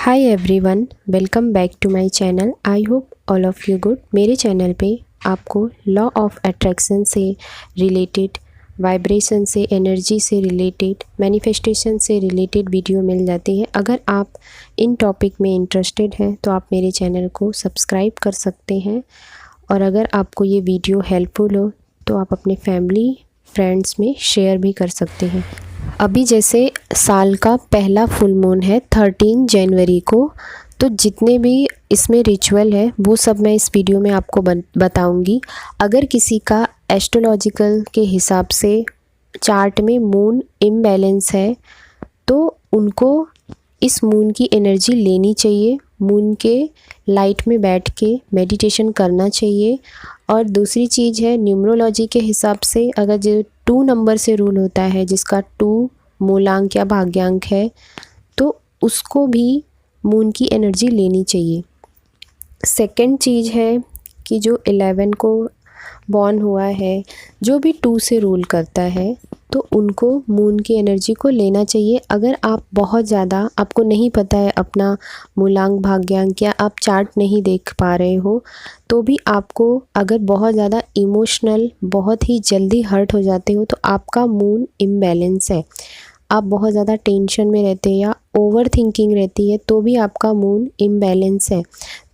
Hi everyone, welcome back to my channel. I hope all of you good. मेरे channel पे आपको law of attraction से related, vibration से, energy से related, manifestation से related video मिल जाती है। अगर आप इन टॉपिक में इंटरेस्टेड हैं तो आप मेरे चैनल को सब्सक्राइब कर सकते हैं। और अगर आपको ये वीडियो हेल्पफुल हो तो आप अपने फैमिली फ्रेंड्स में शेयर भी कर सकते हैं। अभी जैसे साल का पहला फुल मून है 13 जनवरी को, तो जितने भी इसमें रिचुअल है वो सब मैं इस वीडियो में आपको बताऊंगी। अगर किसी का एस्ट्रोलॉजिकल के हिसाब से चार्ट में मून इम्बैलेंस है तो उनको इस मून की एनर्जी लेनी चाहिए, मून के लाइट में बैठ के मेडिटेशन करना चाहिए। और दूसरी चीज़ है, न्यूमरोलॉजी के हिसाब से अगर जो 2 नंबर से रूल होता है, जिसका 2 मूलांक या भाग्यांक है, तो उसको भी मून की एनर्जी लेनी चाहिए। सेकंड चीज़ है कि जो 11 को बॉर्न हुआ है, जो भी 2 से रूल करता है, तो उनको मून की एनर्जी को लेना चाहिए। अगर आप बहुत ज़्यादा, आपको नहीं पता है अपना मूलांक भाग्यांक या आप चार्ट नहीं देख पा रहे हो, तो भी आपको अगर बहुत ज़्यादा इमोशनल, बहुत ही जल्दी हर्ट हो जाते हो तो आपका मून इम्बैलेंस है। आप बहुत ज़्यादा टेंशन में रहते हैं या ओवर थिंकिंग रहती है तो भी आपका मून इम्बैलेंस है।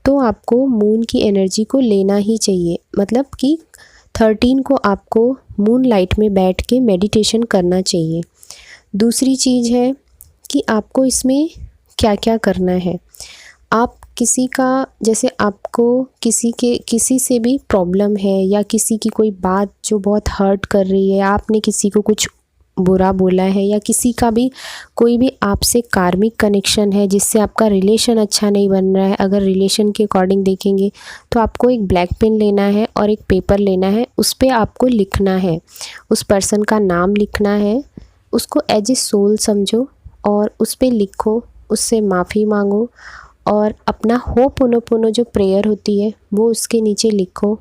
तो आपको मून की एनर्जी को लेना ही चाहिए। मतलब कि 13 को आपको मून लाइट में बैठ के मेडिटेशन करना चाहिए। दूसरी चीज़ है कि आपको इसमें क्या क्या करना है। आप किसी का, जैसे आपको किसी से भी प्रॉब्लम है या किसी की कोई बात जो बहुत हर्ट कर रही है, आपने किसी को कुछ बुरा बोला है या किसी का भी कोई भी आपसे कार्मिक कनेक्शन है जिससे आपका रिलेशन अच्छा नहीं बन रहा है। अगर रिलेशन के अकॉर्डिंग देखेंगे तो आपको एक ब्लैक पेन लेना है और एक पेपर लेना है। उस पर आपको लिखना है, उस पर्सन का नाम लिखना है, उसको एज ए सोल समझो और उस पर लिखो, उससे माफ़ी मांगो और अपना होपोनोपोनो जो प्रेयर होती है वो उसके नीचे लिखो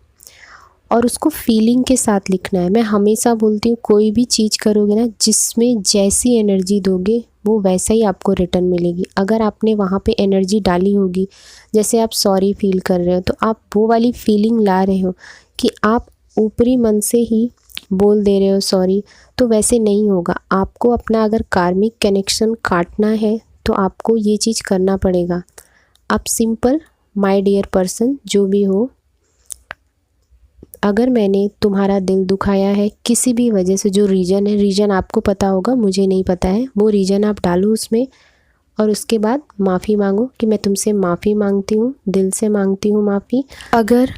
और उसको फीलिंग के साथ लिखना है। मैं हमेशा बोलती हूँ, कोई भी चीज़ करोगे ना, जिसमें जैसी एनर्जी दोगे वो वैसा ही आपको रिटर्न मिलेगी। अगर आपने वहाँ पे एनर्जी डाली होगी, जैसे आप सॉरी फील कर रहे हो तो आप वो वाली फीलिंग ला रहे हो कि आप ऊपरी मन से ही बोल दे रहे हो सॉरी, तो वैसे नहीं होगा। आपको अपना अगर कार्मिक कनेक्शन काटना है तो आपको ये चीज़ करना पड़ेगा। आप सिंपल, माय डियर पर्सन जो भी हो, अगर मैंने तुम्हारा दिल दुखाया है किसी भी वजह से, जो रीज़न है, रीज़न आपको पता होगा, मुझे नहीं पता है, वो रीज़न आप डालो उसमें और उसके बाद माफ़ी मांगो कि मैं तुमसे माफ़ी मांगती हूँ, दिल से मांगती हूँ माफ़ी। अगर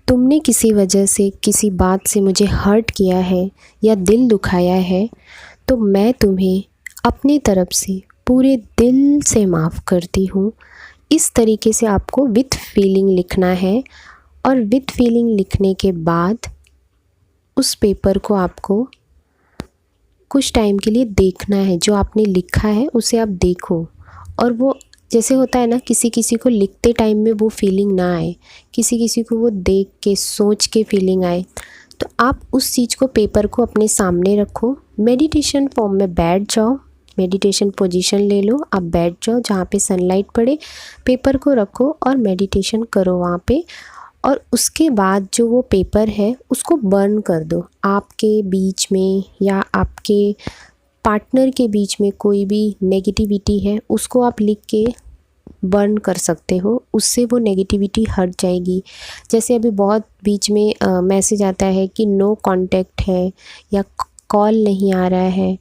तुमने किसी वजह से, किसी बात से मुझे हर्ट किया है या दिल दुखाया है तो मैं तुम्हें अपनी तरफ से पूरे दिल से माफ़ करती हूँ। इस तरीके से आपको विथ फीलिंग लिखना है और विथ फीलिंग लिखने के बाद उस पेपर को आपको कुछ टाइम के लिए देखना है। जो आपने लिखा है उसे आप देखो, और वो जैसे होता है ना, किसी किसी को लिखते टाइम में वो फीलिंग ना आए, किसी किसी को वो देख के सोच के फीलिंग आए, तो आप उस चीज़ को, पेपर को अपने सामने रखो, मेडिटेशन फॉर्म में बैठ जाओ, मेडिटेशन पोजीशन ले लो, आप बैठ जाओ जहाँ पे सनलाइट पड़े, पेपर को रखो और मेडिटेशन करो वहाँ पे। और उसके बाद जो वो पेपर है उसको बर्न कर दो। आपके बीच में या आपके पार्टनर के बीच में कोई भी नेगेटिविटी है उसको आप लिख के बर्न कर सकते हो, उससे वो नेगेटिविटी हट जाएगी। जैसे अभी बहुत बीच में मैसेज आता है कि नो कांटेक्ट है या कॉल नहीं आ रहा है,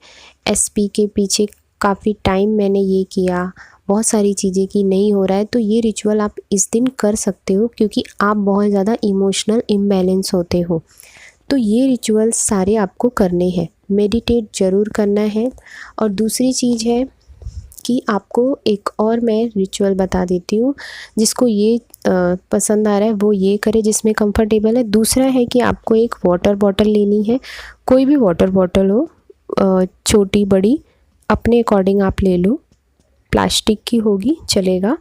एसपी के पीछे काफ़ी टाइम मैंने ये किया, बहुत सारी चीज़ें की, नहीं हो रहा है, तो ये रिचुअल आप इस दिन कर सकते हो क्योंकि आप बहुत ज़्यादा इमोशनल इम्बैलेंस होते हो। तो ये रिचुअल सारे आपको करने हैं, मेडिटेट ज़रूर करना है। और दूसरी चीज़ है कि आपको एक और मैं रिचुअल बता देती हूँ, जिसको ये पसंद आ रहा है वो ये करे, जिसमें कंफर्टेबल है। दूसरा है कि आपको एक वाटर बॉटल लेनी है, कोई भी वाटर बॉटल हो, छोटी बड़ी अपने अकॉर्डिंग आप ले लो, प्लास्टिक की होगी चलेगा।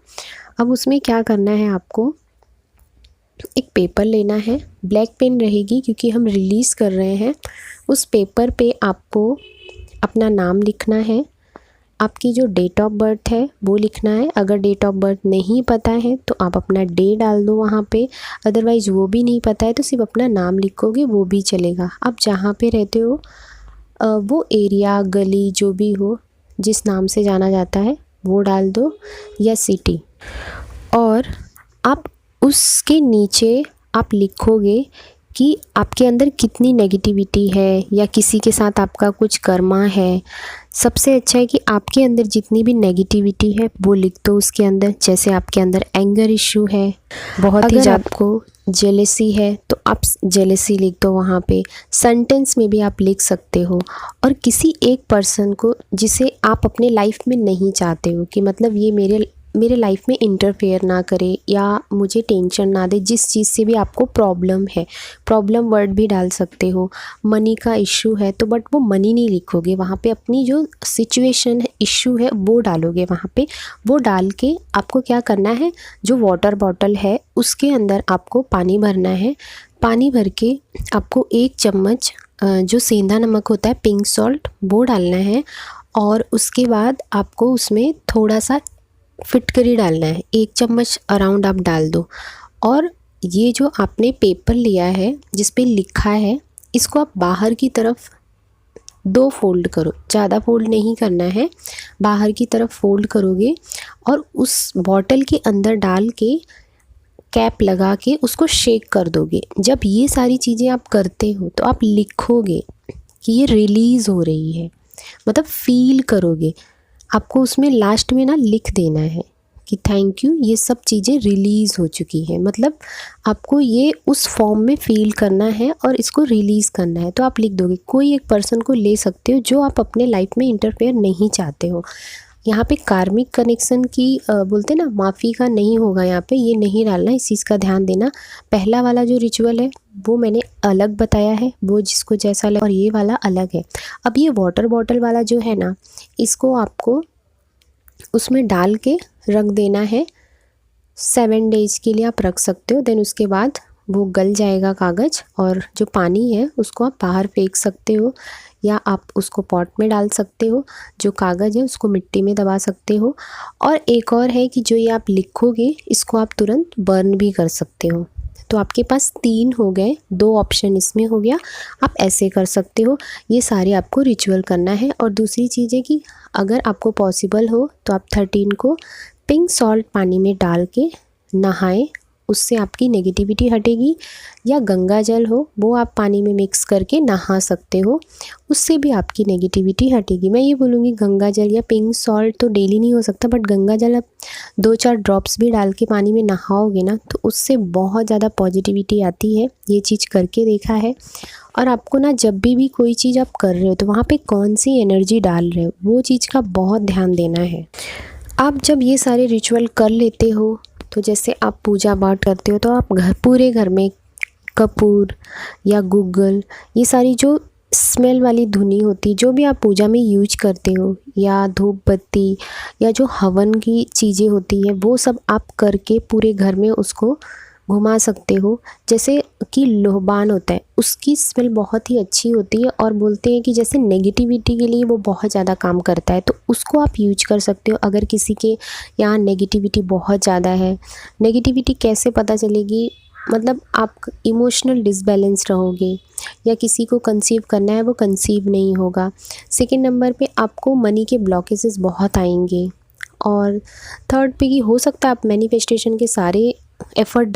अब उसमें क्या करना है, आपको एक पेपर लेना है, ब्लैक पेन रहेगी क्योंकि हम रिलीज़ कर रहे हैं। उस पेपर पे आपको अपना नाम लिखना है, आपकी जो डेट ऑफ बर्थ है वो लिखना है। अगर डेट ऑफ बर्थ नहीं पता है तो आप अपना डे डाल दो वहाँ पे, अदरवाइज़ वो भी नहीं पता है तो सिर्फ अपना नाम लिखोगे वो भी चलेगा। आप जहाँ पे रहते हो वो एरिया, गली जो भी हो, जिस नाम से जाना जाता है वो डाल दो, या सिटी। और आप उसके नीचे आप लिखोगे कि आपके अंदर कितनी नेगेटिविटी है या किसी के साथ आपका कुछ कर्मा है। सबसे अच्छा है कि आपके अंदर जितनी भी नेगेटिविटी है वो लिख दो उसके अंदर। जैसे आपके अंदर एंगर इशू है, बहुत ही ज़्यादा, आपको जेलेसी है तो आप जेलेसी लिख दो वहाँ पे। सेंटेंस में भी आप लिख सकते हो। और किसी एक पर्सन को जिसे आप अपने लाइफ में नहीं चाहते हो कि मतलब ये मेरे लाइफ में इंटरफेयर ना करे या मुझे टेंशन ना दे, जिस चीज़ से भी आपको प्रॉब्लम है, प्रॉब्लम वर्ड भी डाल सकते हो। मनी का इशू है तो बट वो मनी नहीं लिखोगे वहाँ पे, अपनी जो सिचुएशन है, इशू है वो डालोगे वहाँ पे। वो डाल के आपको क्या करना है, जो वाटर बॉटल है उसके अंदर आपको पानी भरना है। पानी भर के आपको 1 चम्मच जो सेंधा नमक होता है, पिंक सॉल्ट, वो डालना है। और उसके बाद आपको उसमें थोड़ा सा फिटकरी डालना है, 1 चम्मच अराउंड आप डाल दो। और ये जो आपने पेपर लिया है जिस पे लिखा है, इसको आप बाहर की तरफ 2 फोल्ड करो, ज़्यादा फोल्ड नहीं करना है, बाहर की तरफ फोल्ड करोगे और उस बॉटल के अंदर डाल के कैप लगा के उसको शेक कर दोगे। जब ये सारी चीज़ें आप करते हो तो आप लिखोगे कि ये रिलीज़ हो रही है, मतलब फील करोगे। आपको उसमें लास्ट में ना लिख देना है कि थैंक यू, ये सब चीज़ें रिलीज़ हो चुकी हैं। मतलब आपको ये उस फॉर्म में फ़ील करना है और इसको रिलीज़ करना है। तो आप लिख दोगे। कोई एक पर्सन को ले सकते हो जो आप अपने लाइफ में इंटरफेयर नहीं चाहते हो। यहाँ पे कार्मिक कनेक्शन की बोलते ना, माफ़ी का नहीं होगा यहाँ पे, ये नहीं डालना, इस चीज़ का ध्यान देना। पहला वाला जो रिचुअल है वो मैंने अलग बताया है, वो जिसको जैसा लगे, और ये वाला अलग है। अब ये वाटर बॉटल वाला जो है ना, इसको आपको उसमें डाल के रख देना है। 7 डेज़ के लिए आप रख सकते हो। देन उसके बाद वो गल जाएगा कागज़, और जो पानी है उसको आप बाहर फेंक सकते हो या आप उसको पॉट में डाल सकते हो। जो कागज़ है उसको मिट्टी में दबा सकते हो। और एक और है कि जो ये आप लिखोगे इसको आप तुरंत बर्न भी कर सकते हो। तो आपके पास 3 हो गए, 2 ऑप्शन इसमें हो गया। आप ऐसे कर सकते हो। ये सारे आपको रिचुअल करना है। और दूसरी चीज़ है कि अगर आपको पॉसिबल हो तो आप 13 को पिंक सॉल्ट पानी में डाल के नहाएं, उससे आपकी नेगेटिविटी हटेगी। या गंगा जल हो वो आप पानी में मिक्स करके नहा सकते हो, उससे भी आपकी नेगेटिविटी हटेगी। मैं ये बोलूँगी गंगा जल या पिंक सॉल्ट तो डेली नहीं हो सकता, बट गंगा जल आप 2-4 ड्रॉप्स भी डाल के पानी में नहाओगे ना तो उससे बहुत ज़्यादा पॉजिटिविटी आती है। ये चीज़ करके देखा है। और आपको ना जब भी कोई चीज़ आप कर रहे हो तो वहाँ पे कौन सी एनर्जी डाल रहे हो वो चीज़ का बहुत ध्यान देना है। आप जब ये सारे रिचुअल कर लेते हो तो जैसे आप पूजा पाठ करते हो तो आप पूरे घर में कपूर या गूगल, ये सारी जो स्मेल वाली धुनी होती, जो भी आप पूजा में यूज करते हो, या धूप बत्ती या जो हवन की चीज़ें होती है वो सब आप करके पूरे घर में उसको घुमा सकते हो। जैसे कि लोहबान होता है, उसकी स्मेल बहुत ही अच्छी होती है और बोलते हैं कि जैसे नेगेटिविटी के लिए वो बहुत ज़्यादा काम करता है, तो उसको आप यूज कर सकते हो। अगर किसी के यहाँ नेगेटिविटी बहुत ज़्यादा है, नेगेटिविटी कैसे पता चलेगी, मतलब आप इमोशनल डिसबैलेंस रहोगे, या किसी को कंसीव करना है वो कंसीव नहीं होगा। सेकंड नंबर पे आपको मनी के ब्लॉकेजेस बहुत आएंगे। और थर्ड पे कि हो सकता है आप मैनिफेस्टेशन के सारे एफ़र्ट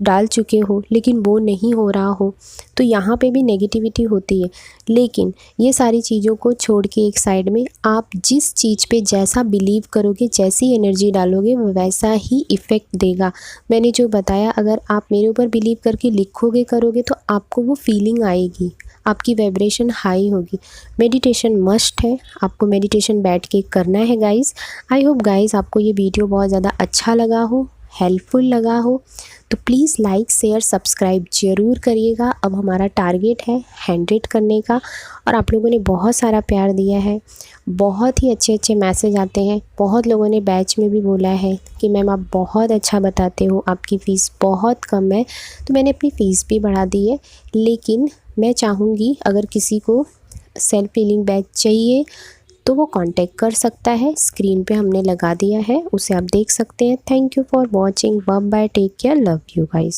डाल चुके हो लेकिन वो नहीं हो रहा हो, तो यहाँ पे भी नेगेटिविटी होती है। लेकिन ये सारी चीज़ों को छोड़ के एक साइड में आप जिस चीज़ पे जैसा बिलीव करोगे, जैसी एनर्जी डालोगे वो वैसा ही इफ़ेक्ट देगा। मैंने जो बताया, अगर आप मेरे ऊपर बिलीव करके लिखोगे करोगे तो आपको वो फीलिंग आएगी, आपकी वाइब्रेशन हाई होगी। मेडिटेशन मस्ट है, आपको मेडिटेशन बैठ के करना है गाइज़। आई होप गाइज़ आपको ये वीडियो बहुत ज़्यादा अच्छा लगा हो, हेल्पफुल लगा हो, तो प्लीज़ लाइक शेयर सब्सक्राइब ज़रूर करिएगा। अब हमारा टारगेट है 100 करने का, और आप लोगों ने बहुत सारा प्यार दिया है, बहुत ही अच्छे अच्छे मैसेज आते हैं। बहुत लोगों ने बैच में भी बोला है कि मैम आप बहुत अच्छा बताते हो, आपकी फ़ीस बहुत कम है। तो मैंने अपनी फ़ीस भी बढ़ा दी है, लेकिन मैं चाहूँगी अगर किसी को सेल्फ हीलिंग बैच चाहिए तो वो कांटेक्ट कर सकता है। स्क्रीन पे हमने लगा दिया है, उसे आप देख सकते हैं। Thank you for watching. Bye bye, take care, love you guys.